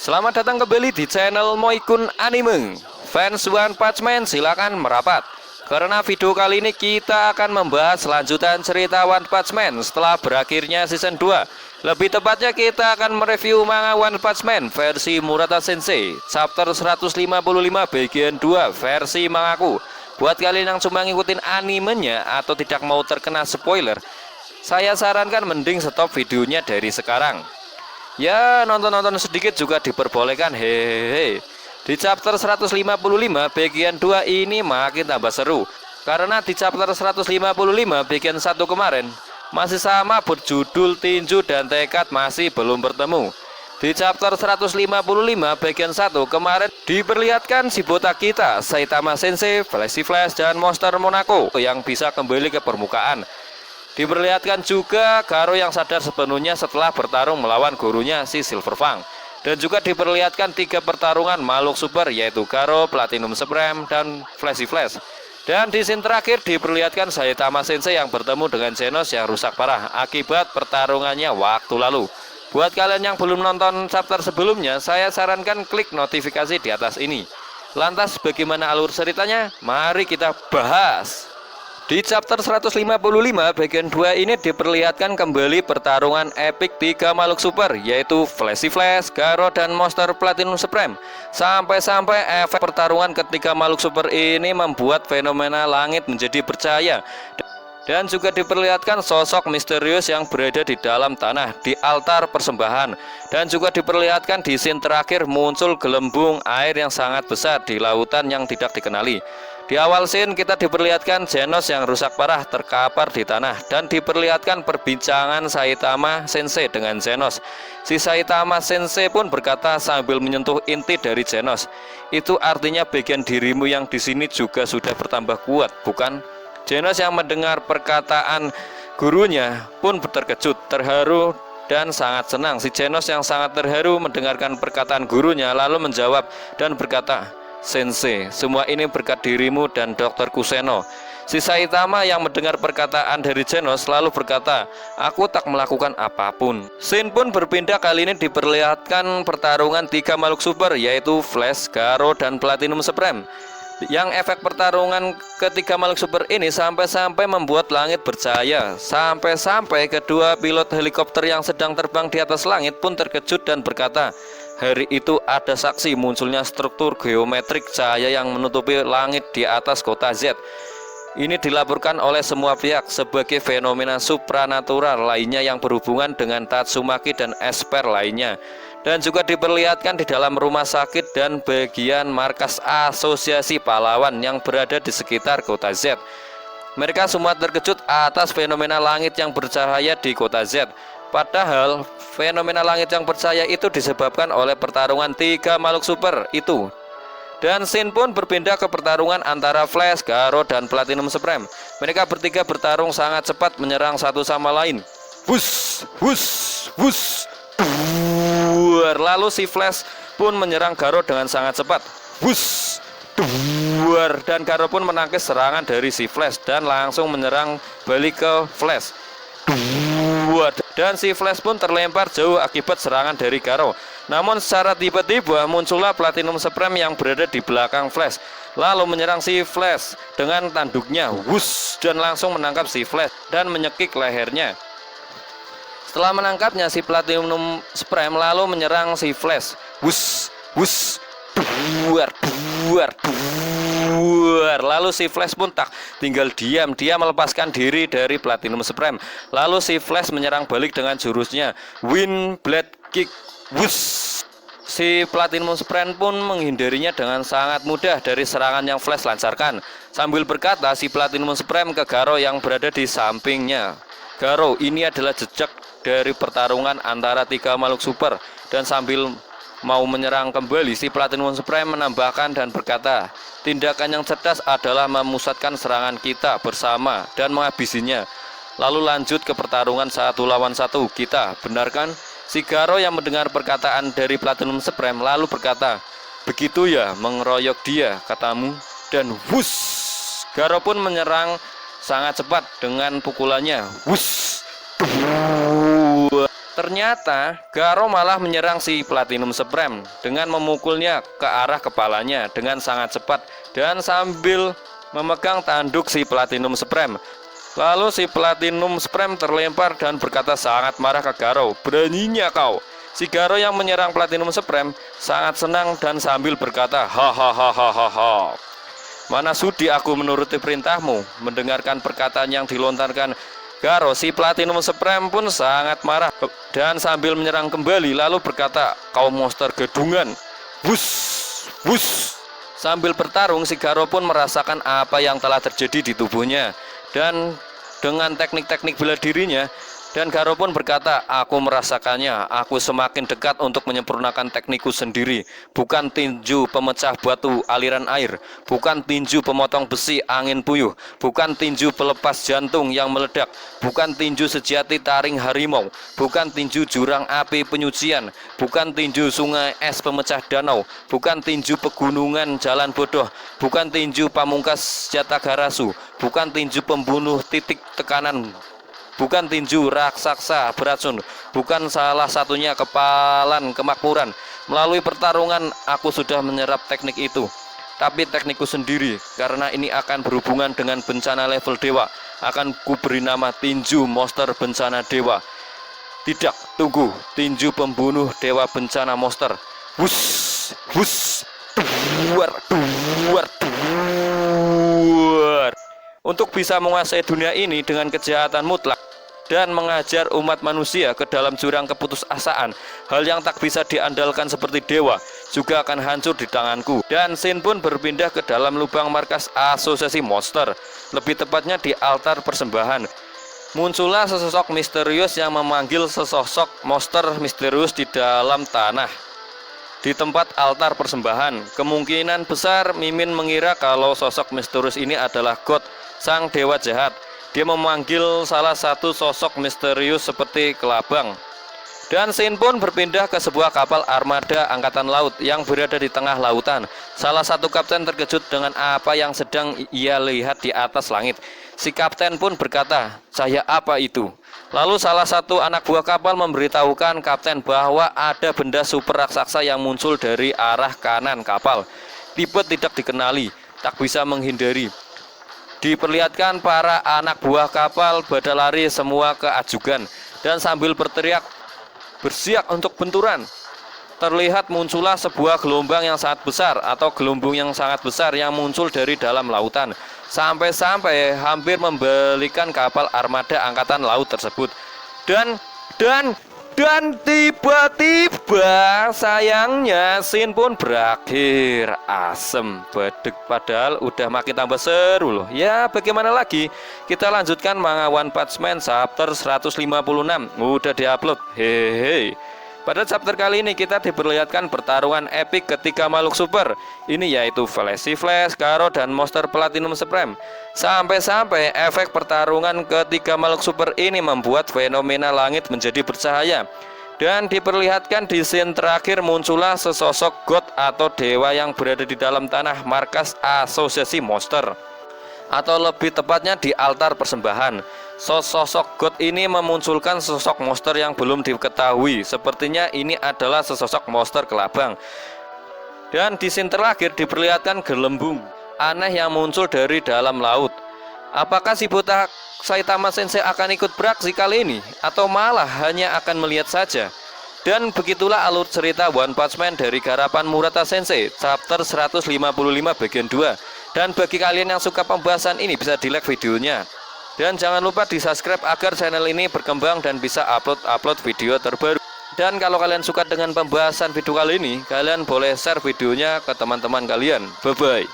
Selamat datang kembali di channel Moikun Anime. Fans One Punch Man silakan merapat. Karena video kali ini kita akan membahas lanjutan cerita One Punch Man setelah berakhirnya season 2. Lebih tepatnya kita akan mereview manga One Punch Man versi Murata Sensei chapter 155 bagian 2 versi mangaku. Buat kalian yang cuma ngikutin animenya atau tidak mau terkena spoiler, saya sarankan mending stop videonya dari sekarang. Ya, nonton-nonton sedikit juga diperbolehkan, hehehe. Di chapter 155 bagian 2 ini makin tambah seru. Karena di chapter 155 bagian 1 kemarin masih sama berjudul Tinju dan Tekad masih belum bertemu. Di chapter 155 bagian 1 kemarin diperlihatkan si botak kita, Saitama Sensei, Flash dan Monster Monaco yang bisa kembali ke permukaan. Diperlihatkan juga Garo yang sadar sepenuhnya setelah bertarung melawan gurunya si Silver Fang. Dan juga diperlihatkan 3 pertarungan makhluk super yaitu Garo, Platinum Supreme, dan Flash. Dan di scene terakhir diperlihatkan Saitama Sensei yang bertemu dengan Genos yang rusak parah akibat pertarungannya waktu lalu. Buat kalian yang belum nonton chapter sebelumnya, saya sarankan klik notifikasi di atas ini. Lantas bagaimana alur ceritanya? Mari kita bahas. Di chapter 155 bagian 2 ini diperlihatkan kembali pertarungan epic 3 makhluk super yaitu Flash, Garo, dan Monster Platinum Supreme. Sampai-sampai efek pertarungan ketiga makhluk super ini membuat fenomena langit menjadi percaya. Dan juga diperlihatkan sosok misterius yang berada di dalam tanah di altar persembahan. Dan juga diperlihatkan di scene terakhir muncul gelembung air yang sangat besar di lautan yang tidak dikenali. Di awal scene kita diperlihatkan Genos yang rusak parah terkapar di tanah. Dan diperlihatkan perbincangan Saitama Sensei dengan Genos. Si Saitama Sensei pun berkata sambil menyentuh inti dari Genos, "Itu artinya bagian dirimu yang di sini juga sudah bertambah kuat, bukan?" Genos yang mendengar perkataan gurunya pun terkejut, terharu, dan sangat senang. Si Genos yang sangat terharu mendengarkan perkataan gurunya lalu menjawab dan berkata, "Sensei, semua ini berkat dirimu dan Dr. Kuseno." Si Saitama yang mendengar perkataan dari Genos lalu berkata, "Aku tak melakukan apapun." Scene pun berpindah, kali ini diperlihatkan pertarungan 3 makhluk super yaitu Flash, Garo, dan Platinum Supreme. Yang efek pertarungan ketiga makhluk super ini sampai-sampai membuat langit bercahaya. Sampai-sampai kedua pilot helikopter yang sedang terbang di atas langit pun terkejut dan berkata, "Hari itu ada saksi munculnya struktur geometrik cahaya yang menutupi langit di atas kota Z. Ini dilaporkan oleh semua pihak sebagai fenomena supranatural lainnya yang berhubungan dengan Tatsumaki dan Esper lainnya." Dan juga diperlihatkan di dalam rumah sakit dan bagian markas asosiasi pahlawan yang berada di sekitar kota Z. Mereka semua terkejut atas fenomena langit yang bercahaya di kota Z. Padahal fenomena langit yang bercahaya itu disebabkan oleh pertarungan 3 makhluk super itu. Dan scene pun berpindah ke pertarungan antara Flash, Garo, dan Platinum Supreme. Mereka bertiga bertarung sangat cepat menyerang satu sama lain. Wush, wush, wush. Lalu si Flash pun menyerang Garo dengan sangat cepat. Wush, dan Garo pun menangkis serangan dari si Flash dan langsung menyerang balik ke Flash. Dan si Flash pun terlempar jauh akibat serangan dari Garo. Namun secara tiba-tiba muncullah Platinum Supreme yang berada di belakang Flash, lalu menyerang si Flash dengan tanduknya. Wush, dan langsung menangkap si Flash dan menyekik lehernya. Setelah menangkapnya, si Platinum Supreme lalu menyerang si Flash. Wush, wush, lalu si Flash pun tak tinggal diam. Dia melepaskan diri dari Platinum Supreme. Lalu si Flash menyerang balik dengan jurusnya Wind Blade Kick. Wush. Si Platinum Supreme pun menghindarinya dengan sangat mudah dari serangan yang Flash lancarkan. Sambil berkata si Platinum Supreme ke Garo yang berada di sampingnya, "Garo, ini adalah jejak dari pertarungan antara 3 makhluk super." Dan sambil mau menyerang kembali, si Platinum Supreme menambahkan dan berkata, "Tindakan yang cerdas adalah memusatkan serangan kita bersama dan menghabisinya. Lalu lanjut ke pertarungan 1 lawan 1 kita, benar kan?" Si Garo yang mendengar perkataan dari Platinum Supreme lalu berkata, "Begitu ya, mengeroyok dia, katamu." Dan wush, Garo pun menyerang sangat cepat dengan pukulannya. Wush. Ternyata Garo malah menyerang si Platinum Supreme dengan memukulnya ke arah kepalanya dengan sangat cepat dan sambil memegang tanduk si Platinum Supreme. Lalu si Platinum Supreme terlempar dan berkata sangat marah ke Garo, "Beraninya kau!" Si Garo yang menyerang Platinum Supreme sangat senang dan sambil berkata, "Hahaha. Mana sudi aku menuruti perintahmu." Mendengarkan perkataan yang dilontarkan Garo, si Platinum Supreme pun sangat marah dan sambil menyerang kembali lalu berkata, "Kau monster gedungan." Wush, wush. Sambil bertarung, si Garo pun merasakan apa yang telah terjadi di tubuhnya dan dengan teknik-teknik bela dirinya. Dan Garo pun berkata, "Aku merasakannya, aku semakin dekat untuk menyempurnakan teknikku sendiri. Bukan tinju pemecah batu aliran air, bukan tinju pemotong besi angin puyuh, bukan tinju pelepas jantung yang meledak, bukan tinju sejati taring harimau, bukan tinju jurang api penyucian, bukan tinju sungai es pemecah danau, bukan tinju pegunungan jalan bodoh, bukan tinju pamungkas Jatagarasu, bukan tinju pembunuh titik tekanan, bukan tinju raksasa beracun, bukan salah satunya kepalan kemakmuran. Melalui pertarungan aku sudah menyerap teknik itu, tapi teknikku sendiri, karena ini akan berhubungan dengan bencana level dewa, akan kuberi nama tinju monster bencana dewa. Tidak, tunggu, tinju pembunuh dewa bencana monster." Wush, wush, duar, duar, duar. Untuk bisa menguasai dunia ini dengan kejahatan mutlak dan mengajar umat manusia ke dalam jurang keputusasaan, hal yang tak bisa diandalkan seperti dewa juga akan hancur di tanganku. Dan Shin pun berpindah ke dalam lubang markas asosiasi monster, lebih tepatnya di altar persembahan. Muncullah sesosok misterius yang memanggil sesosok monster misterius di dalam tanah di tempat altar persembahan. Kemungkinan besar Mimin mengira kalau sosok misterius ini adalah God, sang dewa jahat. Dia memanggil salah satu sosok misterius seperti kelabang. Dan Shin pun berpindah ke sebuah kapal armada angkatan laut yang berada di tengah lautan. Salah satu kapten terkejut dengan apa yang sedang ia lihat di atas langit. Si kapten pun berkata, "Cahaya apa itu?" Lalu salah satu anak buah kapal memberitahukan kapten bahwa ada benda super raksasa yang muncul dari arah kanan kapal. Tipe tidak dikenali, tak bisa menghindari. Diperlihatkan para anak buah kapal pada lari semua ke ajugan dan sambil berteriak, bersiap untuk benturan. Terlihat muncullah sebuah gelombang yang sangat besar atau gelembung yang sangat besar yang muncul dari dalam lautan, sampai-sampai hampir membalikan kapal armada angkatan laut tersebut. Dan tiba-tiba sayangnya Shin pun berakhir asem bedek, padahal udah makin tambah seru loh. Ya bagaimana lagi, kita lanjutkan manga One Punch Man chapter 156, udah diupload. Hehehe. Pada chapter kali ini kita diperlihatkan pertarungan epik ketiga makhluk super ini, yaitu Flashy Flash, Garo, dan monster Platinum Supreme. Sampai-sampai efek pertarungan ketiga makhluk super ini membuat fenomena langit menjadi bercahaya. Dan diperlihatkan di scene terakhir muncullah sesosok God atau dewa yang berada di dalam tanah markas asosiasi monster, atau lebih tepatnya di altar persembahan. Sosok God ini memunculkan sosok monster yang belum diketahui. Sepertinya ini adalah sesosok monster kelabang. Dan di scene terakhir diperlihatkan gelembung aneh yang muncul dari dalam laut. Apakah si botak Saitama Sensei akan ikut beraksi kali ini, atau malah hanya akan melihat saja? Dan begitulah alur cerita One Punch Man dari garapan Murata Sensei chapter 155 bagian 2. Dan bagi kalian yang suka pembahasan ini bisa di like videonya. Dan jangan lupa di subscribe agar channel ini berkembang dan bisa upload video terbaru. Dan kalau kalian suka dengan pembahasan video kali ini, kalian boleh share videonya ke teman-teman kalian. Bye bye.